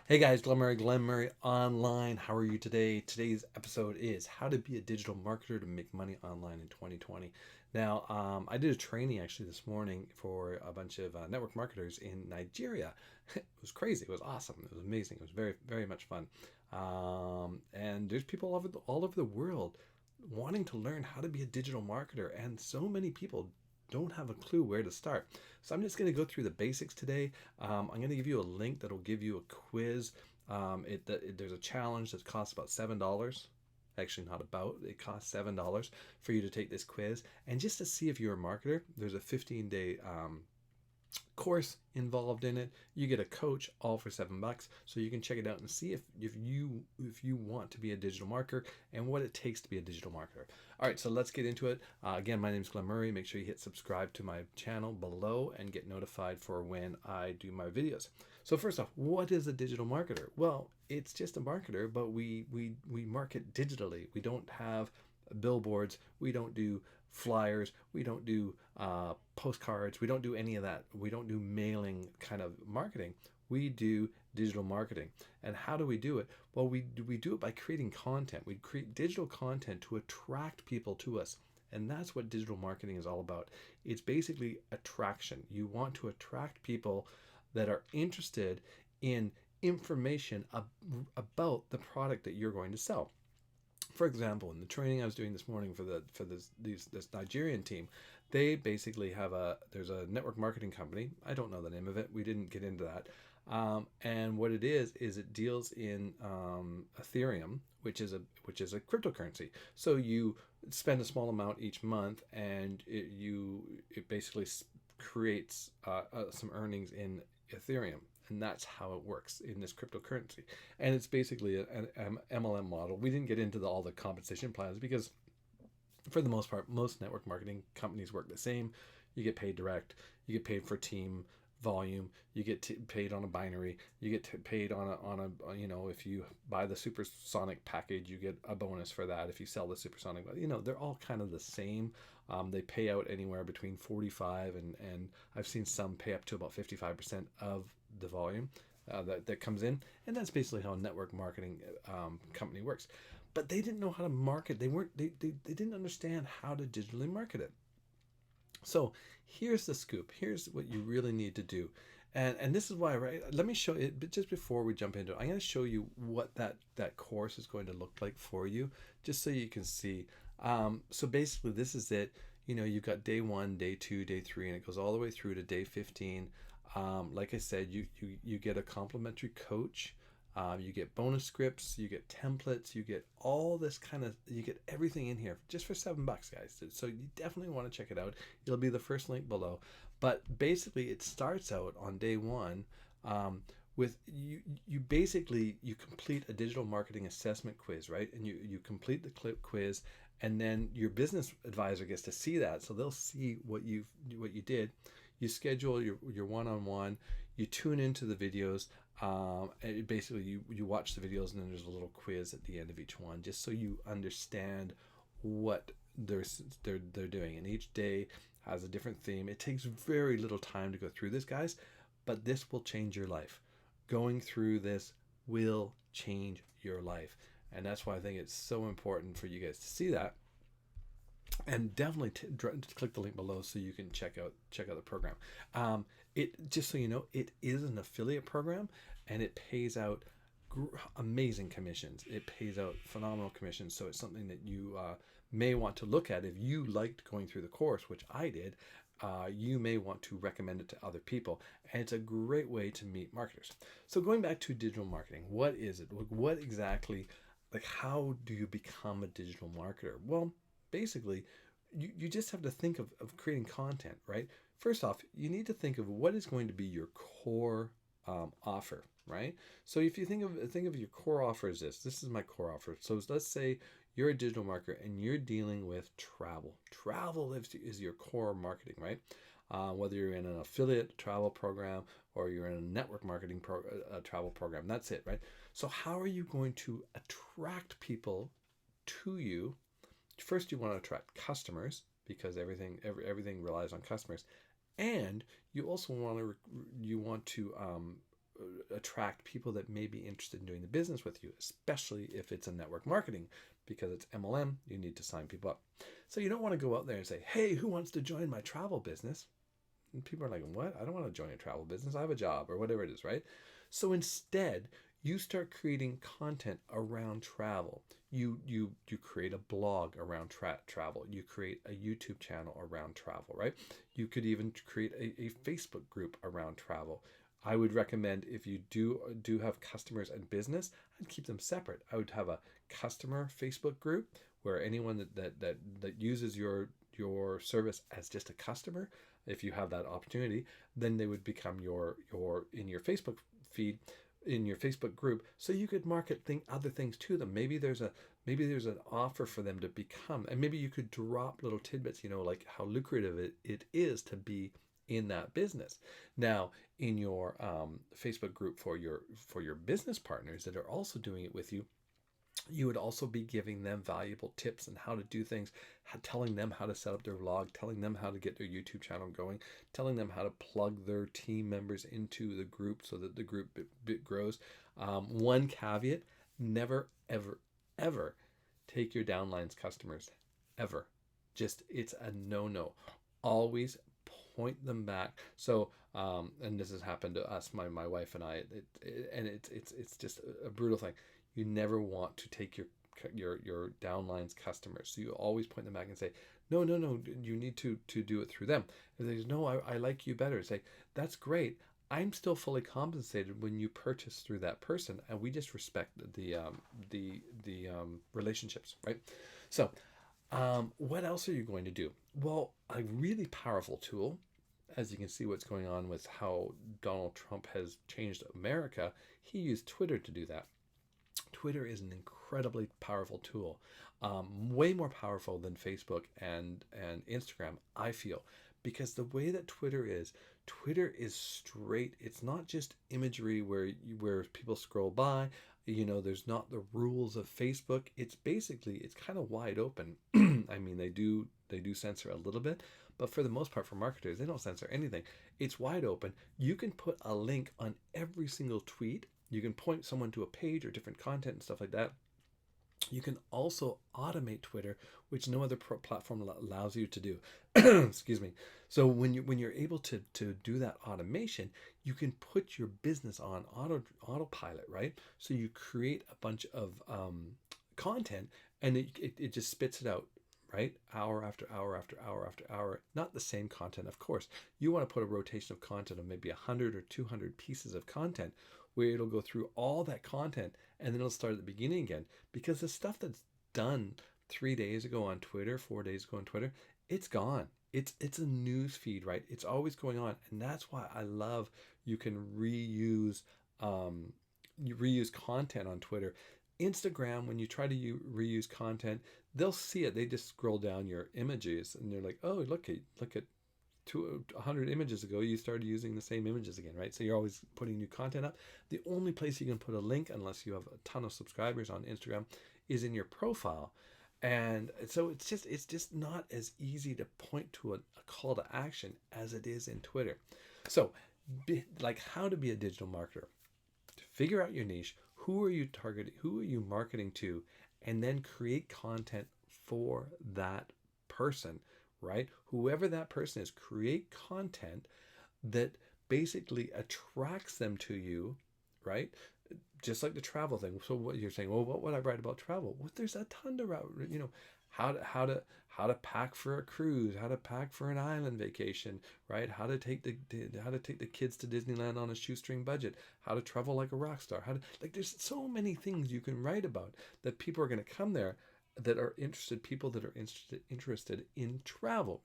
Hey guys, Glen Murray online. How are you today? Today's episode is how to be a digital marketer to make money online in 2020. Now, I did a training actually this morning for a bunch of network marketers in Nigeria. It was crazy. It was awesome. It was amazing. It was very, very much fun. And there's people all over the world wanting to learn how to be a digital marketer, and so many people don't have a clue where to start. So I'm just going to go through the basics today. I'm going to give you a link that'll give you a quiz. There's a challenge that costs about $7. Actually, not about. It costs $7 for you to take this quiz, and just to see if you're a marketer. There's a 15-day course involved in it. You get a coach all for $7, so you can check it out and see if you want to be a digital marketer and what it takes to be a digital marketer. All right, so let's get into it. Again, my name is Glen Murray. Make sure you hit subscribe to my channel below and get notified for when I do my videos. So first off, what is a digital marketer? Well, it's just a marketer, but we market digitally. We don't have billboards. We don't do flyers. We don't do postcards. We don't do any of that. We don't do mailing kind of marketing. We do digital marketing. And how do we do it? Well, we do it by creating content. We create digital content to attract people to us. And that's what digital marketing is all about. It's basically attraction. You want to attract people that are interested in information about the product that you're going to sell. For example, in the training I was doing this morning for this Nigerian team, they basically have there's a network marketing company. I don't know the name of it. We didn't get into that. And what it is it deals in Ethereum, which is a cryptocurrency. So you spend a small amount each month, and it basically creates some earnings in Ethereum. And that's how it works in this cryptocurrency. And it's basically an MLM model. We didn't get into all the compensation plans because, for the most part, most network marketing companies work the same. You get paid direct, you get paid for team volume, you get paid on a binary, you get paid on a if you buy the supersonic package, you get a bonus for that. If you sell the supersonic, they're all kind of the same. They pay out anywhere between 45 and I've seen some pay up to about 55% of the volume that comes in, and that's basically how a network marketing company works. But they didn't know how to market. They didn't understand how to digitally market it. So here's the scoop. Here's what you really need to do. And this is why, right? Let me show it, but just before we jump into it, I'm going to show you what that course is going to look like for you, just so you can see. So basically, this is it. You've got day 1, day 2, day 3, and it goes all the way through to day 15. Like I said, you get a complimentary coach. You get bonus scripts, you get templates, you get all this you get everything in here just for $7, guys. So you definitely want to check it out. It'll be the first link below. But basically, it starts out on day 1 with you basically you complete a digital marketing assessment quiz, right? And you complete the quiz, and then your business advisor gets to see that, so they'll see what you did. You schedule your one-on-one. You tune into the videos. And basically, you watch the videos, and then there's a little quiz at the end of each one, just so you understand what they're doing. And each day has a different theme. It takes very little time to go through this, guys, but this will change your life. Going through this will change your life, and that's why I think it's so important for you guys to see that. And definitely click the link below so you can check out the program. It just so you know, it is an affiliate program, and it pays out amazing commissions. It pays out phenomenal commissions. So it's something that you may want to look at if you liked going through the course, which I did. You may want to recommend it to other people, and it's a great way to meet marketers. So going back to digital marketing, what is it? What exactly? How do you become a digital marketer? Well, basically, you just have to think of creating content, right? First off, you need to think of what is going to be your core offer, right? So if you think of your core offer as this is my core offer. So let's say you're a digital marketer and you're dealing with travel. Travel is your core marketing, right? Whether you're in an affiliate travel program or you're in a network marketing travel program, that's it, right? So how are you going to attract people to you? First, you want to attract customers, because everything relies on customers, and you also want to attract people that may be interested in doing the business with you, especially if it's a network marketing, because it's MLM, you need to sign people up. So you don't want to go out there and say, hey, who wants to join my travel business? And people are like, what? I don't want to join a travel business. I have a job, or whatever it is, right? So instead, you start creating content around travel. You create a blog around travel. You create a YouTube channel around travel, right? You could even create a Facebook group around travel. I would recommend, if you do have customers and business, I'd keep them separate. I would have a customer Facebook group where anyone that uses your service as just a customer, if you have that opportunity, then they would become your in your Facebook feed, in your Facebook group, so you could market other things to them. Maybe there's an offer for them to become, and maybe you could drop little tidbits, like how lucrative it is to be in that business. Now, in your Facebook group for your business partners that are also doing it with you, you would also be giving them valuable tips on how to do things, telling them how to set up their vlog, telling them how to get their YouTube channel going, telling them how to plug their team members into the group so that the group grows. One caveat: never, ever, ever take your downlines customers, ever. Just, it's a no-no. Always point them back. So, and this has happened to us, my wife and I, it's just a brutal thing. You never want to take your downlines customers. So you always point them back and say, no, you need to do it through them. And they say, no, I like you better. Say, that's great. I'm still fully compensated when you purchase through that person, and we just respect the relationships, right? So, what else are you going to do? Well, a really powerful tool, as you can see what's going on with how Donald Trump has changed America, he used Twitter to do that. Twitter is an incredibly powerful tool, way more powerful than Facebook and Instagram, I feel, because the way that Twitter is straight. It's not just imagery where people scroll by. There's not the rules of Facebook. It's kind of wide open. I mean, they do censor a little bit, but for the most part, for marketers, they don't censor anything. It's wide open. You can put a link on every single tweet. You can point someone to a page or different content and stuff like that. You can also automate Twitter, which no other platform allows you to do. Excuse me. So when you're able to do that automation, you can put your business on autopilot, right? So you create a bunch of content, and it just spits it out, right? Hour after hour after hour after hour. Not the same content, of course. You want to put a rotation of content of maybe 100 or 200 pieces of content, where it'll go through all that content and then it'll start at the beginning again. Because the stuff that's done 3 days ago on Twitter, 4 days ago on Twitter, it's gone. It's a news feed, right? It's always going on. And that's why I love you can reuse content on Twitter. Instagram, when you try to reuse content, they'll see it. They just scroll down your images and they're like, oh, look at 100 images ago, you started using the same images again, right? So you're always putting new content up. The only place you can put a link, unless you have a ton of subscribers on Instagram, is in your profile. And so it's just not as easy to point to a call to action as it is in Twitter. So, like, how to be a digital marketer. Figure out your niche. Who are you targeting? Who are you marketing to? And then create content for that person, right? Whoever that person is, create content that basically attracts them to you, right? Just like the travel thing. So what you're saying, well, what would I write about travel? Well, there's a ton to write, how to pack for a cruise, how to pack for an island vacation, right? How to take the kids to Disneyland on a shoestring budget, how to travel like a rock star, there's so many things you can write about that people are going to come there that are interested, people that are interested in travel.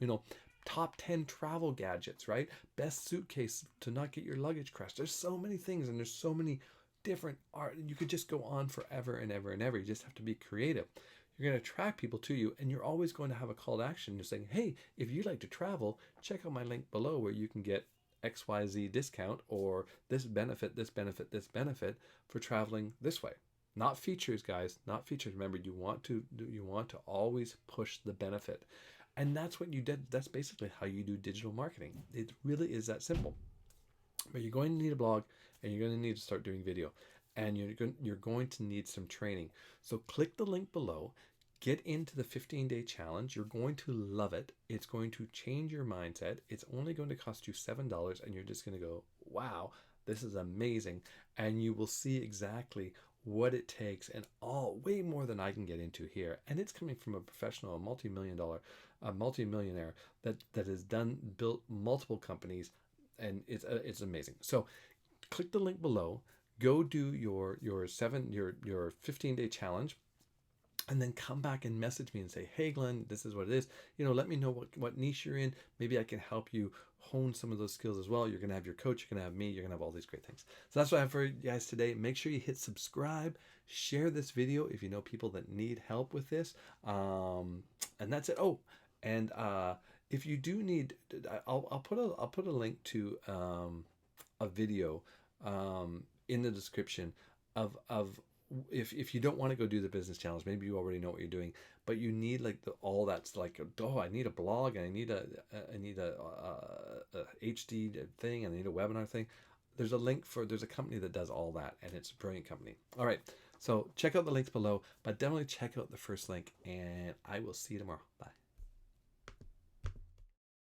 Top 10 travel gadgets, right? Best suitcase to not get your luggage crushed. There's so many things, and there's so many different art. You could just go on forever and ever and ever. You just have to be creative. You're going to attract people to you, and you're always going to have a call to action. You're saying, hey, if you like to travel, check out my link below where you can get XYZ discount, or this benefit for traveling this way. Not features, guys, not features. Remember, you want to always push the benefit. And that's what you did. That's basically how you do digital marketing. It really is that simple. But you're going to need a blog, and you're going to need to start doing video, and you're going to need some training. So click the link below. Get into the 15-day challenge. You're going to love it. It's going to change your mindset. It's only going to cost you $7, and you're just going to go, wow, this is amazing. And you will see exactly what it takes, and all way more than I can get into here. And it's coming from a professional, a multi-millionaire that has built multiple companies, and it's amazing. So click the link below. Go do your 15-day challenge, and then come back and message me and say, hey Glenn, this is what it is. Let me know what niche you're in. Maybe I can help you hone some of those skills as well. You're going to have your coach, you're going to have me, you're going to have all these great things. So that's what I have for you guys today. Make sure you hit subscribe, share this video if you know people that need help with this. And that's it. Oh, and if you do need, I'll put a link to a video in the description of if you don't want to go do the business challenge, maybe you already know what you're doing, but you need like all that's like, oh, I need a blog, and I need a HD thing, and I need a webinar thing. There's a company that does all that, and it's a brilliant company. All right, so check out the links below, but definitely check out the first link, and I will see you tomorrow. Bye.